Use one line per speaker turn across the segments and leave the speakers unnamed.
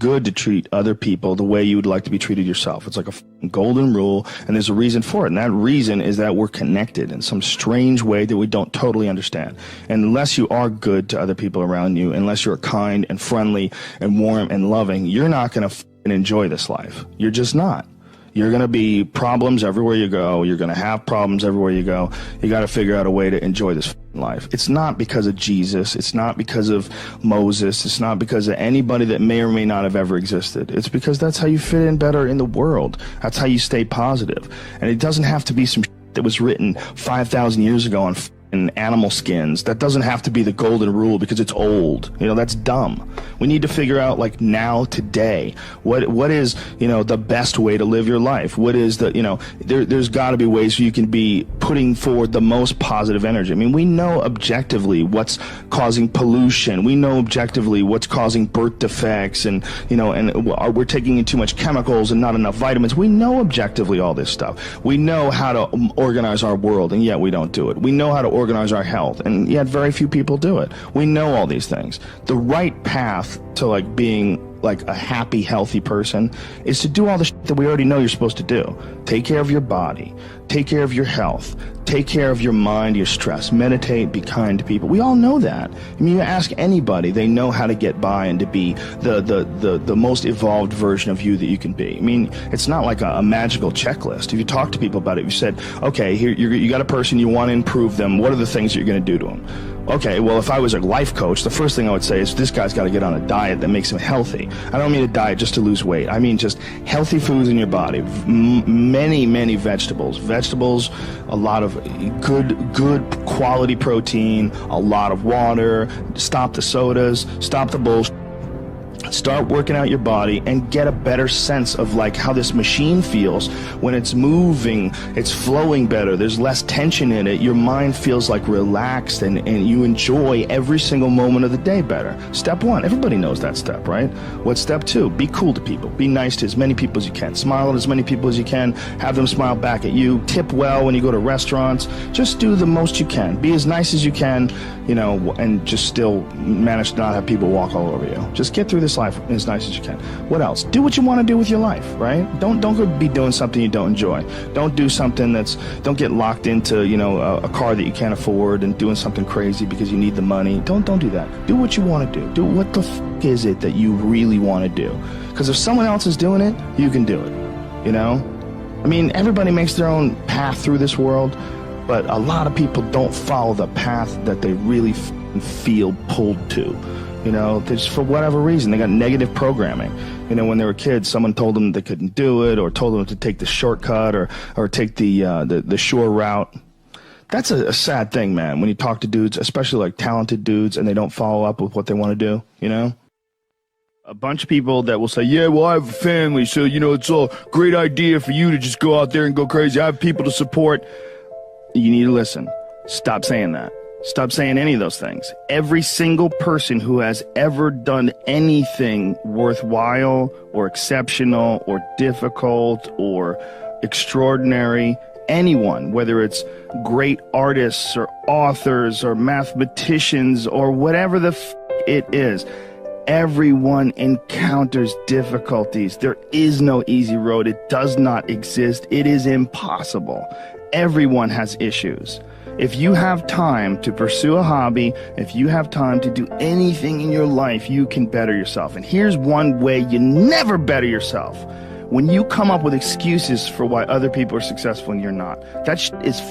good to treat other people the way you would like to be treated yourself. It's like a golden rule, and there's a reason for it. And that reason is that we're connected in some strange way that we don't totally understand. And unless you are good to other people around you, unless you're kind and friendly and warm and loving, you're not going to enjoy this life. You're just not. You're going to be problems everywhere you go. You're going to have problems everywhere you go. You got to figure out a way to enjoy this life. It's not because of Jesus. It's not because of Moses. It's not because of anybody that may or may not have ever existed. It's because that's how you fit in better in the world. That's how you stay positive. And it doesn't have to be some that was written 5,000 years ago on animal skins. That doesn't have to be the golden rule because it's old. That's dumb. We need to figure out, like, now, today, what is, the best way to live your life? What is the, there's got to be ways you can be putting forward the most positive energy. I mean, we know objectively what's causing pollution. We know objectively what's causing birth defects, and we're taking in too much chemicals and not enough vitamins. We know objectively all this stuff. We know how to organize our world, and yet we don't do it. We know how to organize our health, and yet very few people do it. We know all these things. The right path to, like, being like a happy, healthy person is to do all the shit that we already know you're supposed to do. Take care of your body, take care of your health, take care of your mind, your stress, meditate, be kind to people. We all know that. I mean, you ask anybody, they know how to get by and to be the most evolved version of you that you can be. I mean, it's not like a magical checklist. If you talk to people about it, you said, okay, here you got a person, you want to improve them. What are the things that you're going to do to them? Okay, well, if I was a life coach, the first thing I would say is this guy's got to get on a diet that makes him healthy. I don't mean a diet just to lose weight. I mean just healthy foods in your body. Many vegetables. Vegetables, a lot of good quality protein, a lot of water. Stop the sodas, stop the bullshit. Start working out your body and get a better sense of, like, how this machine feels when it's moving, it's flowing better, there's less tension in it, your mind feels like relaxed, and you enjoy every single moment of the day better. Step one, everybody knows that step, right? What's step two? Be cool to people. Be nice to as many people as you can. Smile at as many people as you can. Have them smile back at you. Tip well when you go to restaurants. Just do the most you can. Be as nice as you can, and just still manage to not have people walk all over you. Just get through this life as nice as you can. What else? Do what you want to do with your life, right? Don't go be doing something you don't enjoy. Don't do something don't get locked into, a car that you can't afford and doing something crazy because you need the money. Don't do that. Do what you want to do. Do what the is it that you really want to do. Because if someone else is doing it, you can do it. I mean, everybody makes their own path through this world, but a lot of people don't follow the path that they really feel pulled to. Just for whatever reason, they got negative programming. When they were kids, someone told them they couldn't do it, or told them to take the shortcut, or take the shore route. That's a sad thing, man, when you talk to dudes, especially like talented dudes, and they don't follow up with what they want to do, A bunch of people that will say, yeah, well, I have a family, so, it's a great idea for you to just go out there and go crazy. I have people to support. You need to listen. Stop saying that. Stop saying any of those things. Every single person who has ever done anything worthwhile or exceptional or difficult or extraordinary, anyone, whether it's great artists or authors or mathematicians or whatever it is, everyone encounters difficulties. There is no easy road. It does not exist. It is impossible. Everyone has issues. If you have time to pursue a hobby, if you have time to do anything in your life, you can better yourself. And here's one way you never better yourself. When you come up with excuses for why other people are successful and you're not. That is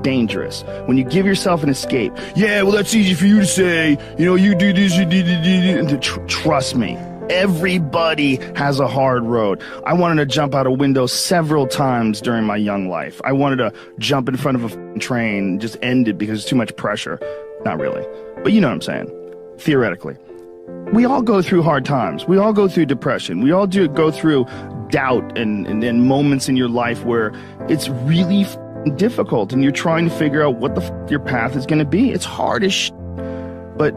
dangerous. When you give yourself an escape. Yeah, well, that's easy for you to say. You do this, you do. Trust me. Everybody has a hard road. I wanted to jump out a window several times during my young life. I wanted to jump in front of a train and just end it because it's too much pressure. Not really. But you know what I'm saying. Theoretically. We all go through hard times. We all go through depression. We all go through doubt and moments in your life where it's really difficult and you're trying to figure out what your path is going to be. It's hard as But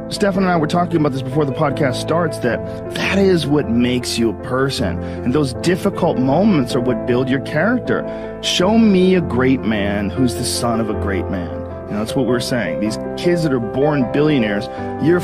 Stefan and I were talking about this before the podcast starts, that is what makes you a person. And those difficult moments are what build your character. Show me a great man who's the son of a great man. That's what we're saying. These kids that are born billionaires, you're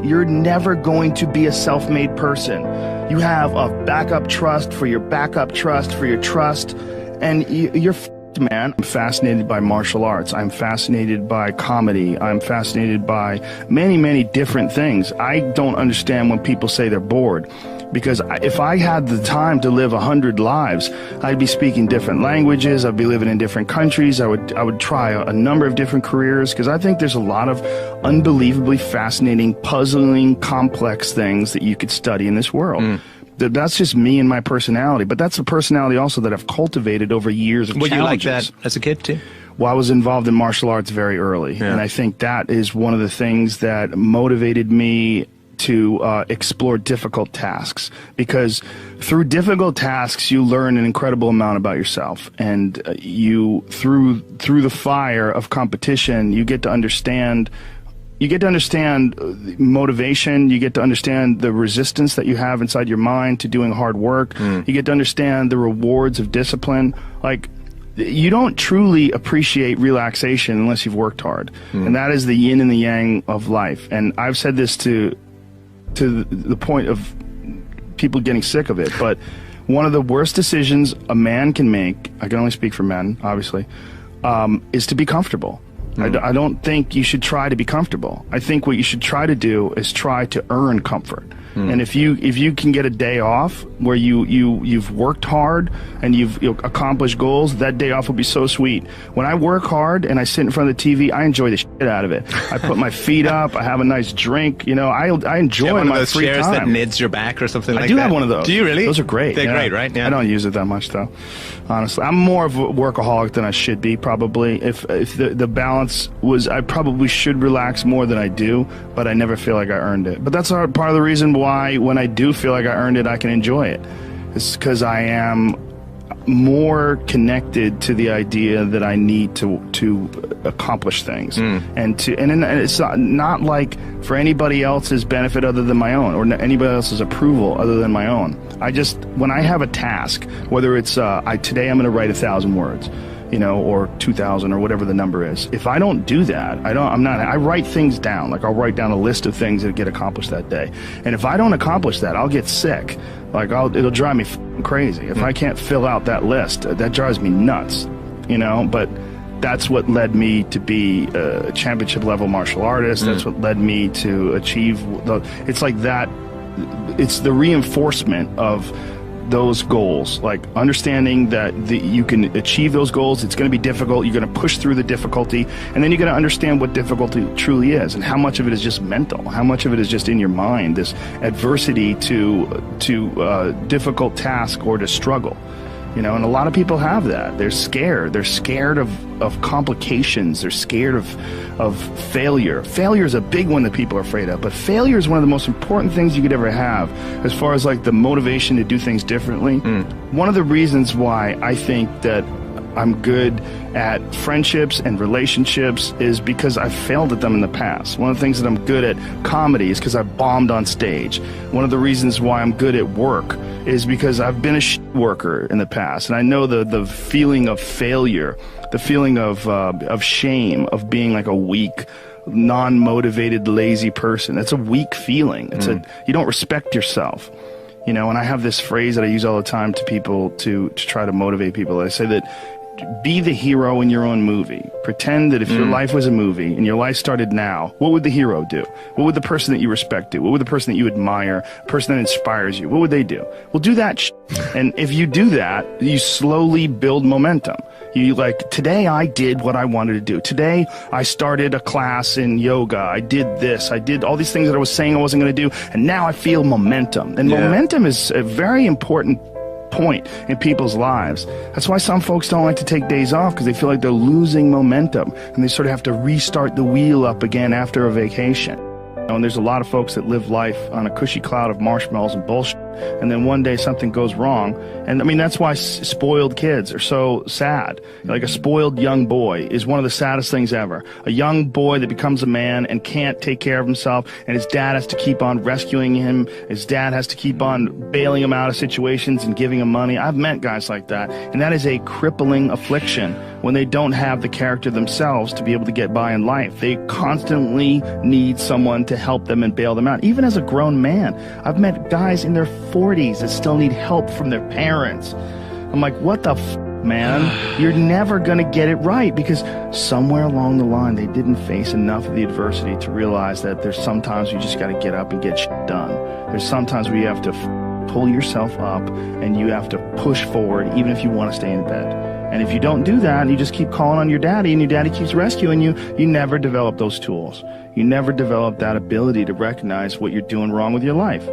You're never going to be a self-made person. You have a backup trust for your backup trust for your trust, and you're f***ed, man. I'm fascinated by martial arts. I'm fascinated by comedy. I'm fascinated by many, many different things. I don't understand when people say they're bored, because if I had the time to live 100 lives, I'd be speaking different languages. I'd be living in different countries. I would try a number of different careers, because I think there's a lot of unbelievably fascinating, puzzling, complex things that you could study in this world. That's just me and my personality, but that's a personality also that I've cultivated over years of challenges.
Were you like that as a kid too?
Well, I was involved in martial arts very early, and I think that is one of the things that motivated me to explore difficult tasks, because through difficult tasks you learn an incredible amount about yourself, and you through the fire of competition you get to understand motivation. You get to understand the resistance that you have inside your mind to doing hard work. You get to understand the rewards of discipline. Like, you don't truly appreciate relaxation unless you've worked hard, and that is the yin and the yang of life. And I've said this to the point of people getting sick of it, but one of the worst decisions a man can make, I can only speak for men, obviously, is to be comfortable. I don't think you should try to be comfortable. I think what you should try to do is try to earn comfort. And if you can get a day off where you've worked hard and you've accomplished goals, that day off will be so sweet. When I work hard and I sit in front of the TV, I enjoy the shit out of it. I put my feet up, I have a nice drink, I enjoy my free time.
Chairs that nids your back or something like that?
I do have one of those.
Do you really?
Those are great.
They're great, right? Yeah.
I don't use it that much though, honestly. I'm more of a workaholic than I should be, probably. If the balance was, I probably should relax more than I do, but I never feel like I earned it. But that's part of the reason why when I do feel like I earned it, I can enjoy it. It's because I am more connected to the idea that I need to accomplish things, and it's not like for anybody else's benefit other than my own, or anybody else's approval other than my own. When I have a task, whether it's today I'm going to write 1,000 words, or 2,000 or whatever the number is. If I don't do that, I write things down. Like, I'll write down a list of things that get accomplished that day. And if I don't accomplish that, I'll get sick. Like, it'll drive me crazy. If I can't fill out that list, that drives me nuts, but that's what led me to be a championship level martial artist. That's what led me to achieve it's like that. It's the reinforcement of those goals, like understanding that you can achieve those goals. It's going to be difficult. You're going to push through the difficulty, and then you're going to understand what difficulty truly is, and how much of it is just mental, how much of it is just in your mind, this adversity to difficult task or to struggle. And a lot of people have that. They're scared. They're scared of complications. They're scared of failure. Failure is a big one that people are afraid of, but failure is one of the most important things you could ever have as far as like the motivation to do things differently. One of the reasons why I think that I'm good at friendships and relationships is because I've failed at them in the past. One of the things that I'm good at comedy is because I've bombed on stage. One of the reasons why I'm good at work is because I've been a shit worker in the past, and I know the feeling of failure, the feeling of shame, of being like a weak, non-motivated, lazy person. That's a weak feeling. You don't respect yourself. And I have this phrase that I use all the time to people to try to motivate people. I say that be the hero in your own movie. Pretend that if your life was a movie and your life started now, what would the hero do? What would the person that you respect do? What would the person that you admire, person that inspires you, what would they do? Well, do that and if you do that, you slowly build momentum. You today I did what I wanted to do. Today I started a class in yoga. I did this. I did all these things that I was saying I wasn't going to do, and now I feel momentum. And momentum is a very important point in people's lives. That's why some folks don't like to take days off, because they feel like they're losing momentum, and they sort of have to restart the wheel up again after a vacation. And there's a lot of folks that live life on a cushy cloud of marshmallows and bullshit, and then one day something goes wrong. And I mean, that's why spoiled kids are so sad. Like a spoiled young boy is one of the saddest things ever. A young boy that becomes a man and can't take care of himself, and his dad has to keep on rescuing him. His dad has to keep on bailing him out of situations and giving him money. I've met guys like that, and that is a crippling affliction when they don't have the character themselves to be able to get by in life. They constantly need someone to help them and bail them out. Even as a grown man, I've met guys in their 40s that still need help from their parents. I'm like, what the man? You're never going to get it right, because somewhere along the line they didn't face enough of the adversity to realize that there's sometimes you just got to get up and get shit done. There's sometimes where you have to pull yourself up and you have to push forward even if you want to stay in bed. And if you don't do that and you just keep calling on your daddy and your daddy keeps rescuing you, you never develop those tools. You never develop that ability to recognize what you're doing wrong with your life.